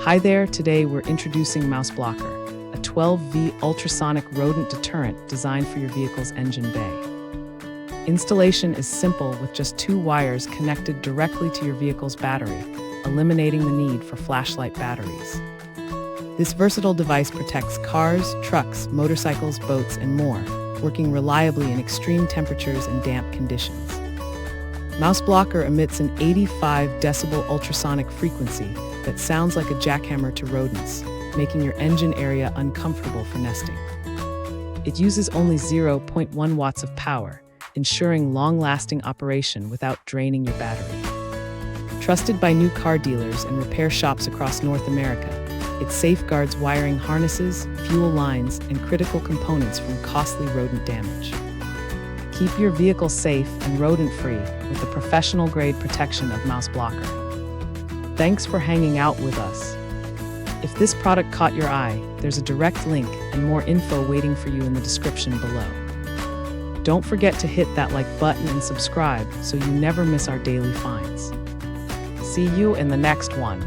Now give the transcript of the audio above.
Hi there, today we're introducing MouseBlocker, a 12V ultrasonic rodent deterrent designed for your vehicle's engine bay. Installation is simple with just 2 wires connected directly to your vehicle's battery, eliminating the need for flashlight batteries. This versatile device protects cars, trucks, motorcycles, boats, and more, working reliably in extreme temperatures and damp conditions. MouseBlocker emits an 85 decibel ultrasonic frequency that sounds like a jackhammer to rodents, making your engine area uncomfortable for nesting. It uses only 0.1 watts of power, ensuring long-lasting operation without draining your battery. Trusted by new car dealers and repair shops across North America, it safeguards wiring harnesses, fuel lines, and critical components from costly rodent damage. Keep your vehicle safe and rodent-free with the professional-grade protection of MouseBlocker. Thanks for hanging out with us. If this product caught your eye, there's a direct link and more info waiting for you in the description below. Don't forget to hit that like button and subscribe so you never miss our daily finds. See you in the next one.